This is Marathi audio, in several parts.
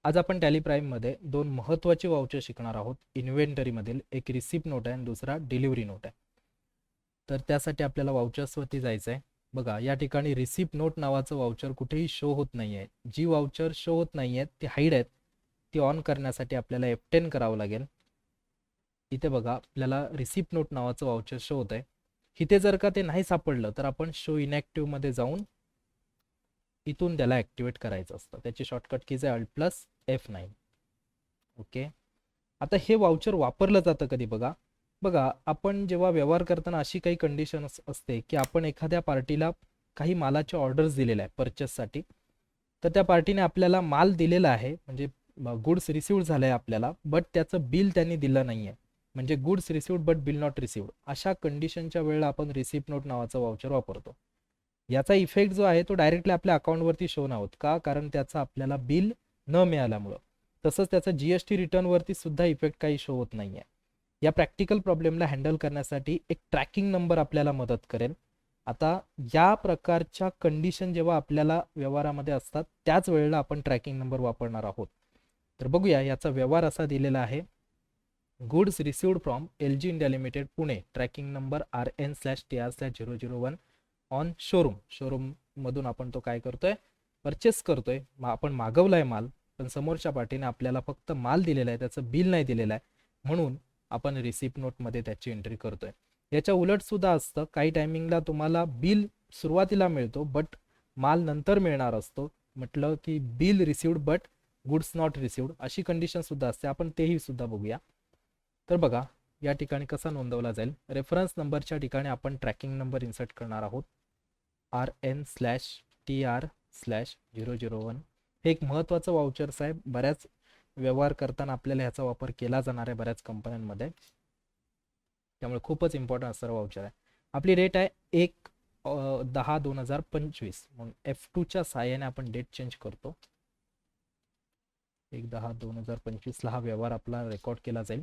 आज आपण टॅली प्राईममध्ये दोन महत्त्वाचे वाउचर शिकणार आहोत. इन्व्हेंटरीमधील एक रिसिप्ट नोट आहे आणि दुसरा डिलिव्हरी नोट आहे. तर त्यासाठी आपल्याला वाउचर्सवरती जायचं आहे. बघा, या ठिकाणी रिसिप्ट नोट नावाचं वाउचर कुठेही शो होत नाही आहे. जी वाउचर शो होत नाही आहेत ती हाईड आहेत. ती ऑन करण्यासाठी आपल्याला F10 करावं लागेल. इथे बघा, आपल्याला रिसिप्ट नोट नावाचं वाउचर शो होत आहे. इथे जर का ते नाही सापडलं तर आपण शो इनॅक्टिव्हमध्ये जाऊन इथून त्याला ॲक्टिवेट करायचं असतं. त्याची शॉर्टकट कीज आहे Alt+F9. ओके, आता हे वाउचर वापरलं जातं कधी बघा. बघा, आपण जेव्हा व्यवहार करताना अशी काही कंडिशन असते की आपण एखाद्या पार्टीला काही मालाचे ऑर्डर्स दिलेल्या आहे परचेससाठी. तर त्या पार्टीने आपल्याला माल दिलेला आहे, म्हणजे गुड्स रिसिव्ड झाले आहे आपल्याला, बट त्याचं बिल त्यांनी दिलं नाही आहे. म्हणजे goods received but bill not received. अशा कंडिशनच्या वेळेला आपण रिसिप्ट नोट नावाचं वाउचर वापरतो. याचा इफेक्ट जो आहे तो डायरेक्टली आपल्या अकाउंटवरती शो नाही होत. का? कारण त्याचं आपल्याला बिल न मिळाल्यामुळं. तसंच त्याचा GST रिटर्नवरती सुद्धा इफेक्ट काही शो होत नाही आहे. या प्रॅक्टिकल प्रॉब्लेमला हँडल करण्यासाठी एक ट्रॅकिंग नंबर आपल्याला मदत करेल. आता या प्रकारच्या कंडिशन जेव्हा आपल्याला व्यवहारामध्ये असतात त्याच वेळेला आपण ट्रॅकिंग नंबर वापरणार आहोत. तर बघूया, याचा व्यवहार असा दिलेला आहे. Goods received from LG India limited Pune, tracking number RN/TR/001 on showroom मधून आपण तो काय करतोय, परचेस करतोय. आपण मागवलाय माल, पण समोरच्या पार्टीने आपल्याला फक्त माल दिलेला आहे, त्याचं बिल नाही दिलेलं आहे. म्हणून आपण रिसिप्ट नोटमध्ये त्याची एंट्री करतोय. याच्या उलट सुद्धा असतं. काही टायमिंगला तुम्हाला बिल सुरुवातीला मिळतो बट माल नंतर मिळणार असतो. म्हटलं की bill received but goods not received, अशी कंडिशन सुद्धा असते. आपण तेही सुद्धा बघूया. तर बघा, या ठिकाणी कसा नोंदवला जाईल. रेफरन्स नंबरच्या ठिकाणी आपण ट्रॅकिंग नंबर इन्सर्ट करणार आहोत, RN/TR/001. हे एक महत्त्वाचं वाउचर्स आहे. बऱ्याच व्यवहार करताना आपल्याला ह्याचा वापर केला जाणार आहे बऱ्याच कंपन्यांमध्ये, त्यामुळे खूपच इम्पॉर्टंट असणारं वाउचर आहे. आपली डेट आहे 1/10/2025. म्हणून F2च्या साहाय्याने आपण डेट चेंज करतो. 1/10/2025 हा व्यवहार आपला रेकॉर्ड केला जाईल.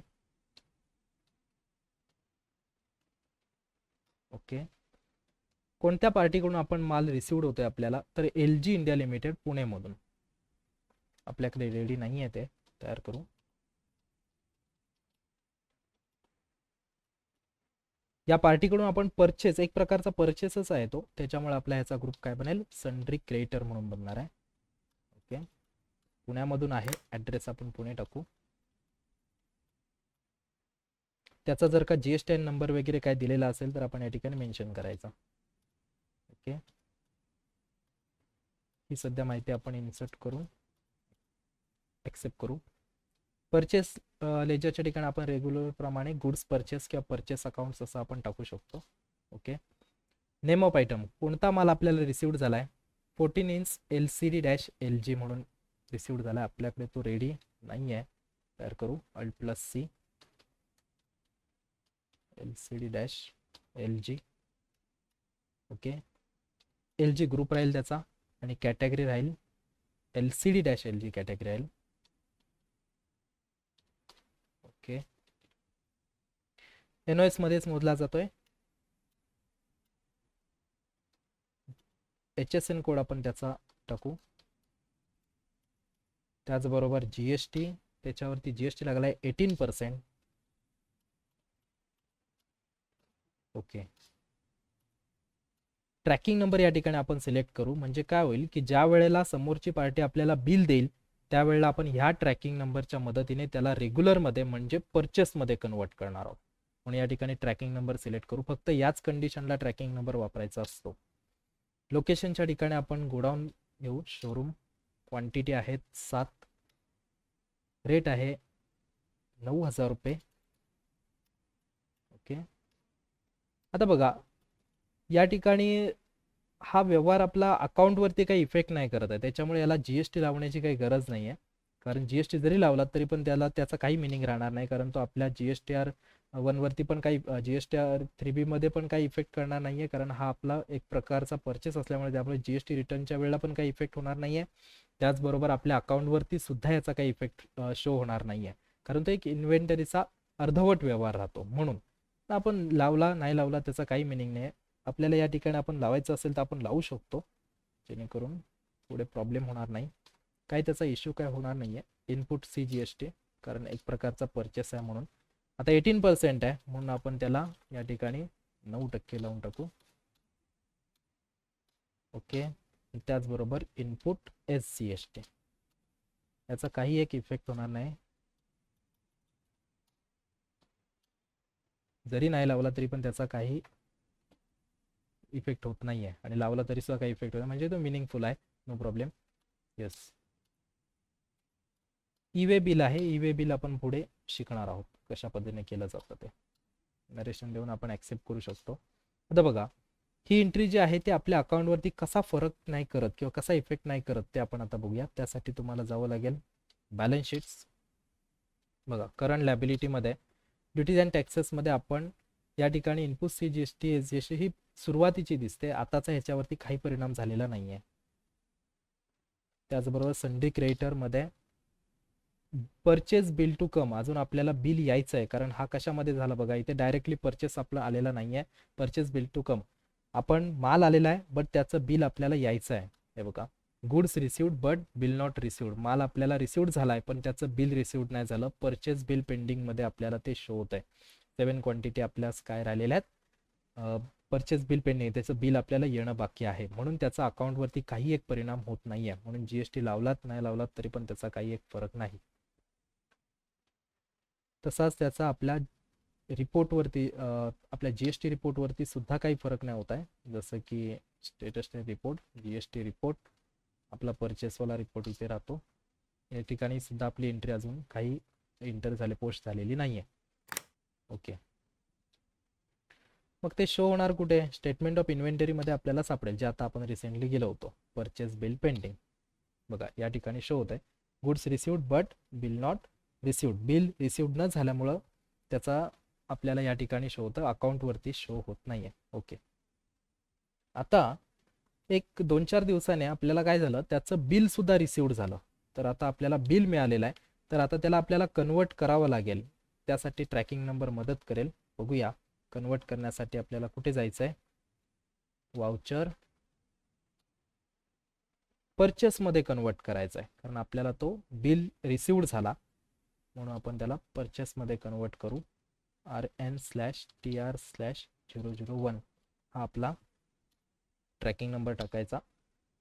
ओके, कोणत्या पार्टीकडून आपण माल रिसिव्ड होतोय आपल्याला, तर LG इंडिया लिमिटेड पुणेमधून. आपल्याकडे रेडी नाही आहे, ते तयार करू. या पार्टीकडून आपण परचेस, एक प्रकारचा परचेसच आहे तो, त्याच्यामुळे आपला ह्याचा ग्रुप काय बनेल, सन्ड्री क्रेडिटर म्हणून बनणार आहे. ओके, पुण्यामधून आहे, ॲड्रेस आपण पुणे टाकू. त्याचा जर का GSTN नंबर वगैरे काय दिलेला असेल तर आपण या ठिकाणी मेन्शन करायचा. ओके, ही सध्या माहिती आपण इन्सर्ट करून ॲक्सेप्ट करू. परचेस लेजरच्या ठिकाणी आपण रेग्युलर प्रमाणे गुड्स परचेस किंवा परचेस अकाउंट्स असं आपण टाकू शकतो. ओके, नेम ऑफ आयटम, कोणता माल आपल्याला रिसिव्ड झाला आहे, 14 इंच LCD-LG म्हणून रिसिव्ड झाला आहे. आपल्याकडे तो रेडी नाही आहे, तयार करू. Alt+C, LCD-LG. Okay, LG group राहील त्याचा आणि कॅटेगरी राहील LCD-LG कॅटेगरी राहील. ओके, NOS मध्येच मोजला जातोय. HSN कोड आपण त्याचा टाकू. त्याचबरोबर GST, त्याच्यावरती GST लागला आहे 18%. ओके, ट्रॅकिंग नंबर या ठिकाणी आपण सिलेक्ट करू. म्हणजे काय होईल की ज्या वेळेला समोरची पार्टी आपल्याला बिल देईल त्यावेळेला आपण ह्या ट्रॅकिंग नंबरच्या मदतीने त्याला रेग्युलरमध्ये म्हणजे परचेसमध्ये कन्वर्ट करणार आहोत. म्हणून या ठिकाणी ट्रॅकिंग नंबर सिलेक्ट करू. फक्त याच कंडिशनला ट्रॅकिंग नंबर वापरायचा असतो. लोकेशनच्या ठिकाणी आपण गोडाऊन घेऊ. शोरूम, क्वांटिटी आहेत 7, रेट आहे 9,000 रुपये. ओके, आता बघा, या ठिकाणी हा व्यवहार आपला अकाउंटवरती काही इफेक्ट नाही करत आहे, त्याच्यामुळे याला GST लावण्याची काही गरज नाही आहे. कारण GST जरी लावला तरी पण त्याचा काही मिनिंग राहणार नाही, कारण तो आपल्या GSTR1 वरती पण काही, GSTR3B मध्ये पण काही इफेक्ट करणार नाही आहे. कारण हा आपला एक प्रकारचा परचेस असल्यामुळे त्यामुळे GST रिटर्नच्या वेळेला पण काही इफेक्ट होणार नाही आहे. त्याचबरोबर आपल्या अकाउंटवरती सुद्धा याचा काही इफेक्ट शो होणार नाही आहे, कारण तो एक इन्व्हेंटरीचा अर्धवट व्यवहार राहतो. म्हणून आपण लावला नाही लावला त्याचा काही मिनिंग नाही आहे. आपल्याला या ठिकाणी आपण लावायचं असेल तर आपण लावू शकतो, जेणेकरून पुढे प्रॉब्लेम होणार नाही. काही त्याचा इश्यू काय होणार नाही आहे. इनपुट CGST, कारण एक प्रकारचा परचेस आहे म्हणून. आता 18% आहे म्हणून आपण त्याला या ठिकाणी 9% लावून टाकू. ओके. त्याचबरोबर इनपुट SGST, याचा काही एक इफेक्ट होणार नाही. जरी नाही लावला तरी पण त्याचा काही इफेक्ट होत नाही आहे, आणि लावला तरी सुद्धा काही इफेक्ट होत नाही, म्हणजे तो मिनिंगफुल आहे. No problem. Yes. Way bill आहे. वे बिल आपण पुढे शिकणार आहोत कशा पद्धतीने केलं जातं ते. नरेशन देऊन आपण ॲक्सेप्ट करू शकतो. आता बघा, ही एंट्री जी आहे ती आपल्या अकाउंटवरती कसा फरक नाही करत किंवा कसा इफेक्ट नाही करत ते आपण आता बघूया. त्यासाठी तुम्हाला जावं लागेल बॅलन्स शीट्स. बघा, करंट लॅबिलिटीमध्ये ड्युटीज अँड टॅक्सेसमध्ये आपण या ठिकाणी इनपुट CGST SGST ही सुरुवातीची दिसते, आताचा ह्याच्यावरती काही परिणाम झालेला नाही आहे. त्याचबरोबर सन्ड्री क्रेडिटरमध्ये परचेस बिल टू कम, अजून आपल्याला बिल यायचं आहे, कारण हा कशामध्ये झाला बघा, इथे डायरेक्टली परचेस आपला आलेला नाही आहे. परचेस बिल टू कम, आपण माल आलेला आहे बट त्याचं बिल आपल्याला यायचं आहे. हे बघा, goods received but bill not received, माल आपल्याला रिसिव्ड झाला आहे पण त्याचं बिल रिसिव्ड नाही झालं. परचेस बिल पेंडिंगमध्ये आपल्याला ते शो होत आहे. 7 क्वांटिटी आपल्यास काय राहिलेल्या आहेत, परचेस बिल पेंडिंग, त्याचं बिल आपल्याला येणं बाकी आहे, म्हणून त्याचा अकाउंटवरती काही एक परिणाम होत नाही आहे. म्हणून GST लावलात नाही लावलात तरी पण त्याचा काही एक फरक नाही. तसाच त्याचा आपल्या रिपोर्टवरती, आपल्या GST रिपोर्टवरती सुद्धा काही फरक नाही होत आहे. जसं की स्टेटस रिपोर्ट, GST रिपोर्ट, आपला परचेसवाला रिपोर्ट इथे राहतो. या ठिकाणी सुद्धा आपली एंट्री अजून काही पोस्ट झालेली नाही आहे. ओके. मग ते शो होणार कुठे, स्टेटमेंट ऑफ इन्व्हेंटरीमध्ये आपल्याला सापडेल, जे आता आपण रिसेंटली गेलो होतो. परचेस बिल पेंडिंग, बघा या ठिकाणी शो होत आहे goods received but bill not received, bill received न झाल्यामुळं त्याचा आपल्याला या ठिकाणी शो होतं, अकाउंटवरती शो होत नाही आहे. ओके. आता एक 2-4 दिवसाने आपल्याला काय झालं, त्याचं बिल सुद्धा रिसिव्ड झालं. तर आता आपल्याला बिल मिळालेलं आहे, तर आता त्याला आपल्याला कन्वर्ट करावं लागेल. त्यासाठी ट्रॅकिंग नंबर मदत करेल. बघूया, कन्वर्ट करण्यासाठी आपल्याला कुठे जायचं आहे, वाउचर परचेसमध्ये कन्वर्ट करायचा आहे, कारण आपल्याला तो बिल रिसिव्ड झाला म्हणून आपण त्याला परचेसमध्ये कन्वर्ट करू. RN/TR/001 हा आपला ट्रॅकिंग नंबर टाकायचा.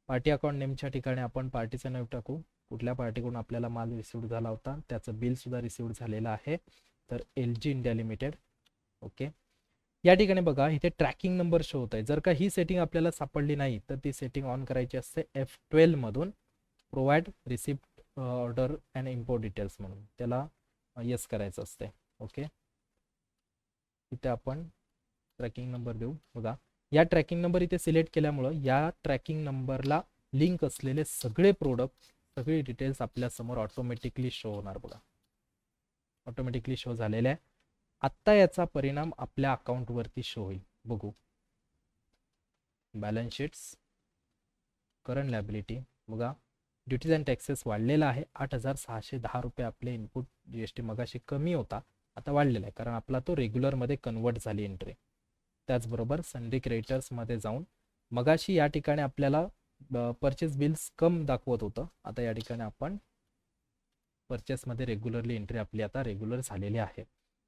पार्टी अकाउंट नेमच्या ठिकाणी आपण पार्टीचं नाव टाकू, कुठल्या पार्टीकडून आपल्याला माल रिसिव्ड झाला होता, त्याचं बिल सुद्धा रिसिव्ड झालेलं आहे, तर LG इंडिया लिमिटेड. ओके. या ठिकाणी बघा, इथे ट्रॅकिंग नंबर शो होत आहे. जर का ही सेटिंग आपल्याला सापडली नाही तर ती सेटिंग ऑन करायची असते F12 मधून, provide receipt order and import details म्हणून, त्याला येस करायचं असते. ओके. इथे आपण ट्रॅकिंग नंबर देऊ. बघा, या ट्रॅकिंग नंबर इथे सिलेक्ट केल्यामुळं या ट्रॅकिंग नंबरला लिंक असलेले सगळे प्रोडक्ट, सगळे डिटेल्स आपल्या समोर ऑटोमॅटिकली शो होणार. बघा, ऑटोमॅटिकली शो झालेले आहे. आत्ता याचा परिणाम आपल्या अकाउंटवरती शो होईल. बघू, बॅलन्स शीट्स, करंट लॅबिलिटी, बघा ड्युटीज अँड टॅक्सेस वाढलेला आहे. 8,610 रुपये आपले इनपुट GST मगाशी कमी होता, आता वाढलेला आहे, कारण आपला तो रेग्युलरमध्ये कन्वर्ट झाली एंट्री. त्याचबरोबर सन्ड्री क्रेडिटर्समध्ये जाऊन, मगाशी या ठिकाणी आपल्याला परचेस बिल्स कम दाखवत होतं, आता या ठिकाणी आपण परचेसमध्ये रेग्युलरली एंट्री आपली आता रेग्युलर झालेली आहे.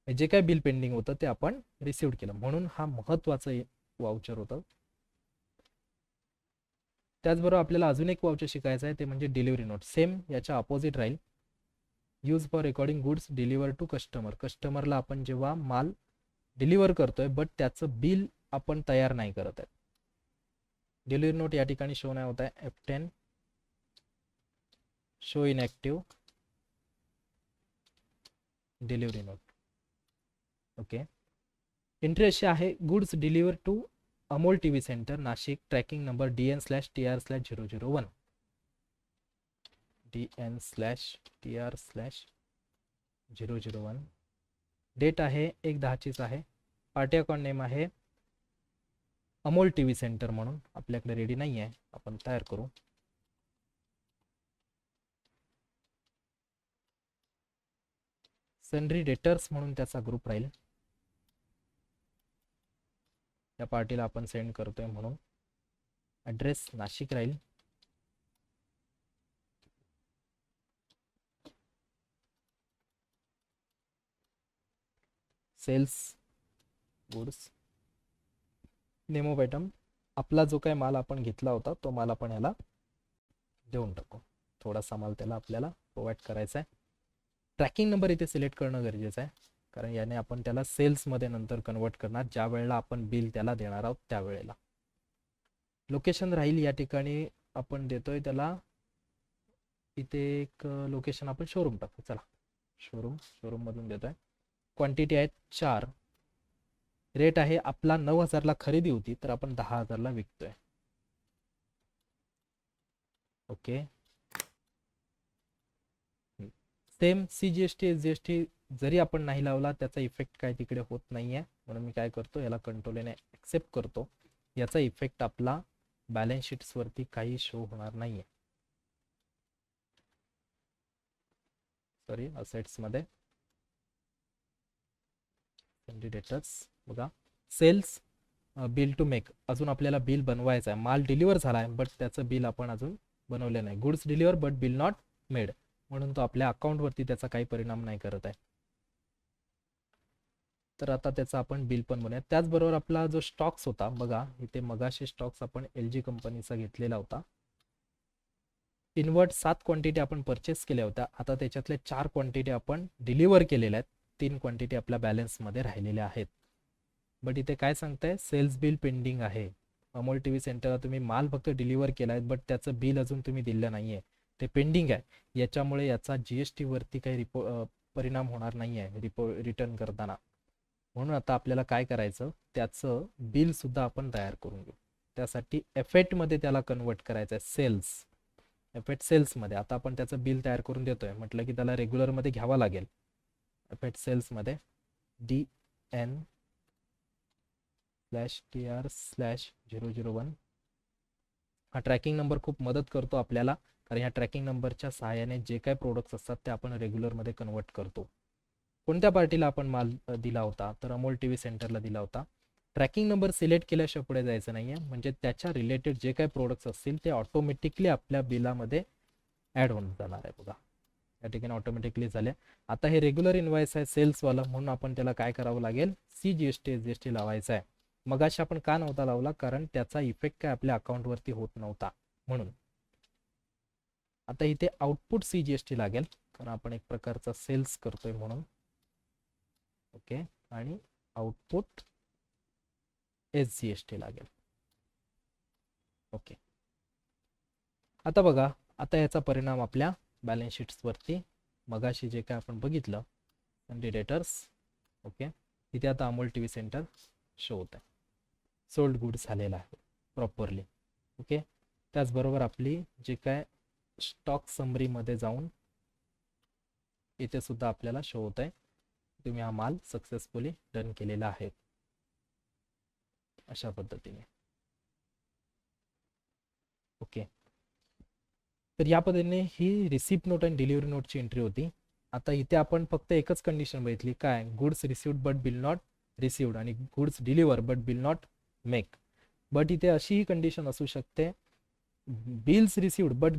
जे काय बिल पेंडिंग होतं ते आपण रिसिव्ड केलं, म्हणून हा महत्त्वाचं वाउचर होतं. त्याचबरोबर आपल्याला अजून एक वाउचर शिकायचं आहे, ते म्हणजे डिलिव्हरी नोट. सेम याच्या अपोजिट राहील. Use for recording goods deliver to customer, कस्टमरला आपण जेव्हा माल डिलिव्हर करतोय बट त्याचं बिल आपण तयार नाही करत आहे. डिलिव्हरी नोट या ठिकाणी शो नाही होत आहे. F10 show inactive delivery note. Okay. Entry अशी आहे, goods deliver to Amol TV centre Nashik, tracking number DN/TR/001, DN/TR/001. Date आहे 1/10चीच आहे. पार्टी अकाउंट नेम आहे अमोल TV सेंटर म्हणून, आपल्याकडे रेडी नाही आहे, आपण तयार करू. सन्ड्री डेटर्स म्हणून त्याचा ग्रुप राहील. या पार्टीला आपण सेंड करतोय म्हणून ॲड्रेस नाशिक राहील. Sales goods name of item, आपला जो काय माल आपण घेतला होता तो माल आपण ह्याला देऊन टाकू. थोडासा माल त्याला आपल्याला प्रोव्हाइड करायचा आहे. ट्रॅकिंग नंबर इथे सिलेक्ट करणं गरजेचं आहे, कारण याने आपण त्याला सेल्समध्ये नंतर कन्वर्ट करणार ज्या वेळेला आपण बिल त्याला देणार आहोत त्यावेळेला. लोकेशन राहील या ठिकाणी आपण देतोय त्याला, इथे एक लोकेशन आपण शोरूम टाकू. चला शोरूम मधून देतोय. क्वांटिटी आहेत 4. रेट आहे आपला 9,000ला खरेदी होती तर आपण 10,000ला विकतोय. ओके. सेम CGST SGST जरी आपण नाही लावला त्याचा इफेक्ट काय तिकडे होत नाहीये, म्हणून मी काय करतो याला कंट्रोलने ऍक्सेप्ट करतो. याचा इफेक्ट आपला बॅलन्स शीट्स वरती काही शो होणार नाहीये. सॉरी, असेट्स मध्ये डेटर्स बघा, सेल्स बिल टू मेक, अजून आपल्याला बिल बनवायचं आहे. माल डिलिव्हर झाला आहे बट त्याचं बिल आपण अजून बनवलं नाही. Goods deliver but bill not made, म्हणून तो आपल्या अकाउंटवरती त्याचा काही परिणाम नाही करत आहे. तर आता त्याचा आपण बिल पण बनवूया. त्याचबरोबर आपला जो स्टॉक्स होता बघा, इथे मगाशी स्टॉक्स आपण LG कंपनीचा घेतलेला होता. इनवर्ट 7 क्वांटिटी आपण परचेस केल्या होत्या. आता त्याच्यातले 4 क्वांटिटी आपण डिलिव्हर केलेल्या आहेत. 3 क्वांटिटी आपल्या बॅलन्समध्ये राहिलेल्या आहेत. बट इथे काय सांगताय, सेल्स बिल पेंडिंग आहे. अमोल टीव्ही सेंटरला तुम्ही माल फक्त डिलिव्हर केला आहे बट त्याचं बिल अजून तुम्ही दिलं नाहीये, ते पेंडिंग आहे. याच्यामुळे याचा GST वरती काही परिणाम होणार नाही आहे रिटर्न करताना. म्हणून आता आपल्याला काय करायचं, त्याचं बिल सुद्धा आपण तयार करून घेऊ. त्यासाठी एफेक्ट मध्ये त्याला कन्वर्ट करायचं आहे. सेल्स एफेक्ट सेल्समध्ये आता आपण त्याचं बिल तयार करून देतोय, म्हटलं की त्याला रेग्युलरमध्ये घ्यावा लागेल. एफेक्ट सेल्समध्ये DN/TR/001 हा ट्रॅकिंग नंबर खूप मदत करतो आपल्याला, कारण ह्या ट्रॅकिंग नंबरच्या सहाय्याने जे काही प्रोडक्ट्स असतात ते आपण रेग्युलरमध्ये कन्वर्ट करतो. कोणत्या पार्टीला आपण माल दिला होता, तर अमोल टीव्ही सेंटरला दिला होता. ट्रॅकिंग नंबर सिलेक्ट केल्याशिवाय पुढे जायचं नाहीये, म्हणजे त्याच्या रिलेटेड जे काही प्रोडक्ट्स असतील ते ऑटोमॅटिकली आपल्या बिलामध्ये ॲड होऊन जाणार आहे. बघा या ठिकाणी ऑटोमॅटिकली झाले. आता हे रेग्युलर इन्व्हॉइस आहे सेल्सवाला, म्हणून आपण त्याला काय करावं लागेल, CGST SGST लावायचा आहे. मगाशी आपण का नव्हता लावला, कारण त्याचा इफेक्ट काय आपल्या अकाउंटवरती होत नव्हता म्हणून. आता इथे आउटपुट CGST लागेल, कारण आपण एक प्रकारचा सेल्स करतोय म्हणून. ओके, आणि आउटपुट SGST लागेल. ओके, आता बघा, आता याचा परिणाम आपल्या बॅलन्स शीट्स वरती मगाशी जे काय आपण बघितलं डेटर्स. ओके, इथे आता अमोल टीव्ही सेंटर शो होत आहे. सोल्ड गुड्स झालेला आहे प्रॉपरली. ओके, त्याचबरोबर आपली जे काय स्टॉक समरी मध्ये जाऊन इथे सुद्धा आपल्याला शो होत आहे, तुम्ही हा माल सक्सेसफुली डन केलेला आहे अशा पद्धतीने. ओके, तर या पद्धतीने ही रिसिप्ट नोट आणि डिलिव्हरी नोटची एंट्री होती. आता इथे आपण फक्त एकच कंडिशन बघितली, काय, goods received but bill not received आणि goods deliver but bill not make. But इथे अशीही कंडिशन असू शकते, bills received but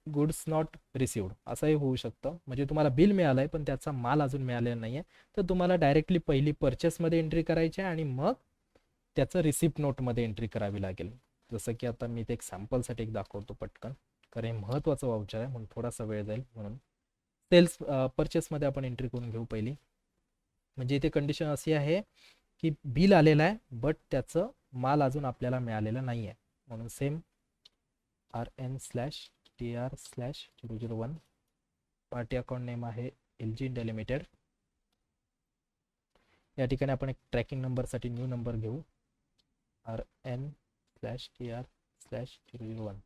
goods not received, असंही होऊ शकतं. म्हणजे तुम्हाला बिल मिळालंय पण त्याचा माल अजून मिळालेला नाहीये, तर तुम्हाला डायरेक्टली पहिली परचेसमध्ये एंट्री करायची आहे आणि मग त्याचं रिसिप्ट नोटमध्ये एंट्री करावी लागेल. जसं की आता मी ते एक सॅम्पलसाठी एक दाखवतो पटकन, कारण हे महत्त्वाचं वाउचर आहे म्हणून थोडासा वेळ जाईल. म्हणून सेल्स परचेसमध्ये आपण एंट्री करून घेऊ पहिली. म्हणजे इथे कंडिशन अशी आहे की बिल आलेलं आहे बट त्याचं माल अजून आपल्याला मिळालेला नाही आहे, म्हणून same RN/TR/001 party account name आहे LG इंडिया लिमिटेड. या ठिकाणी आपण एक ट्रॅकिंग नंबरसाठी न्यू नंबर घेऊ, RN/TR/001.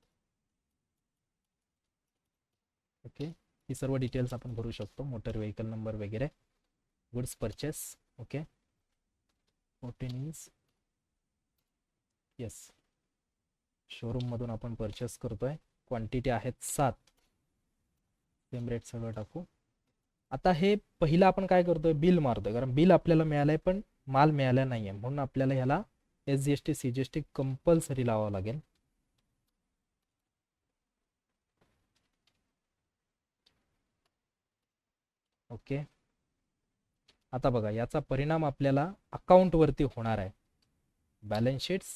ओके, ही सर्व डिटेल्स आपण भरू शकतो, मोटर व्हेकल नंबर वगैरे. Goods purchase. Okay, 14 inch. Yes, showroom मधून आपण परचेस करतोय. क्वांटिटी आहेत 7. सेम रेट सगळं टाकू. आता हे पहिलं आपण काय करतोय, बिल मारतोय, कारण बिल आपल्याला मिळालंय पण माल मिळाला नाहीये, म्हणून आपल्याला ह्याला SGST CGST कंपल्सरी लावावं लागेल. ओके, आता बघा याचा परिणाम आपल्याला अकाउंटवरती होणार आहे. बॅलन्स शीट्स,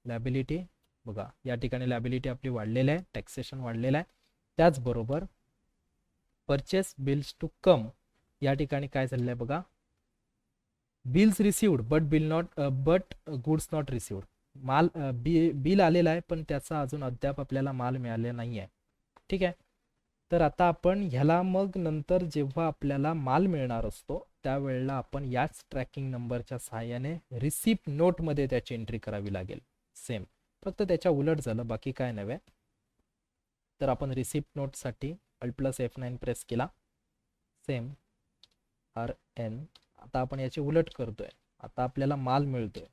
लॅबिलिटी, बघा या ठिकाणी लॅबिलिटी आपली वाढलेली आहे, टॅक्सेशन वाढलेलं आहे. त्याचबरोबर परचेस बिल्स टू कम, या ठिकाणी काय झालेलं आहे बघा, bills received but goods not received. माल बिल आलेला आहे पण त्याचा अजून अद्याप आपल्याला माल मिळालेला नाही आहे. ठीक आहे. तर आता आपण ह्याला मग नंतर जेव्हा आपल्याला माल मिळणार असतो त्यावेळेला आपण याच ट्रॅकिंग नंबरच्या सहाय्याने रिसिप्ट नोटमध्ये त्याची एंट्री करावी लागेल. सेम, फक्त त्याच्या उलट झालं, बाकी काय नव्हे. तर आपण रिसिप्ट नोटसाठी Alt+F9 प्रेस केला. Same RN. आता आपण याची उलट करतोय. आता आपल्याला माल मिळतोय.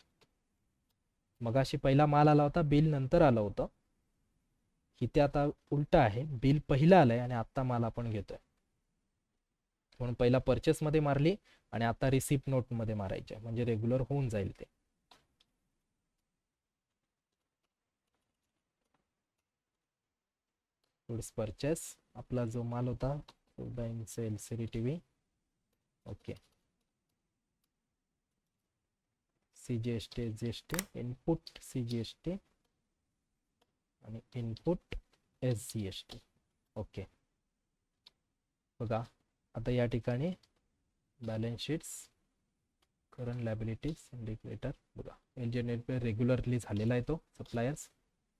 मगाशी पहिला माल आला होता, बिल नंतर आलं होतं. इथे आता उलट आहे, बिल पहिलं आलंय आणि आता माल आपण घेतोय. म्हणून पहिला परचेस मध्ये मारली आणि आता रिसिप्ट नोट मध्ये मारायचे, म्हणजे रेग्युलर होऊन जाईल ते. गुड्स परचेस, आपला जो माल होता LCD TV. Okay. CGST SGST, input CGST आणि इनपुट SGST. ओके. बघा आता या ठिकाणी balance sheets, current liabilities, indicator, बघा एनजीएनएल रेग्युलरली झालेला आहे तो सप्लायर्स,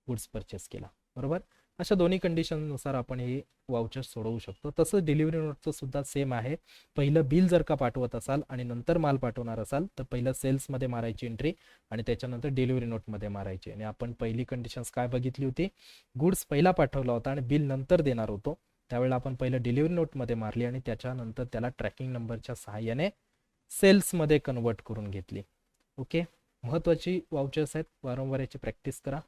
गुड्स परचेस केला. बरोबर. अशा दोन्ही कंडिशननुसार आपण हे वाउचर सोडवू शकतो. तसं डिलिव्हरी नोटचं सुद्धा सेम आहे. पहिलं बिल जर का पाठवत असाल आणि नंतर माल पाठवणार असाल तर पहिलं सेल्समध्ये मारायची एंट्री आणि त्याच्यानंतर डिलिव्हरी नोटमध्ये मारायची. आणि आपण पहिली कंडिशन्स काय बघितली होती, गुड्स पहिला पाठवला होता आणि बिल नंतर देणार होतो, त्यावेळेला आपण पहिलं डिलिव्हरी नोटमध्ये मारली आणि त्याच्यानंतर त्याला ट्रॅकिंग नंबरच्या सहाय्याने सेल्समध्ये कन्वर्ट करून घेतली. ओके. महत्त्वाची वाउचर्स आहेत, वारंवार याची प्रॅक्टिस करा.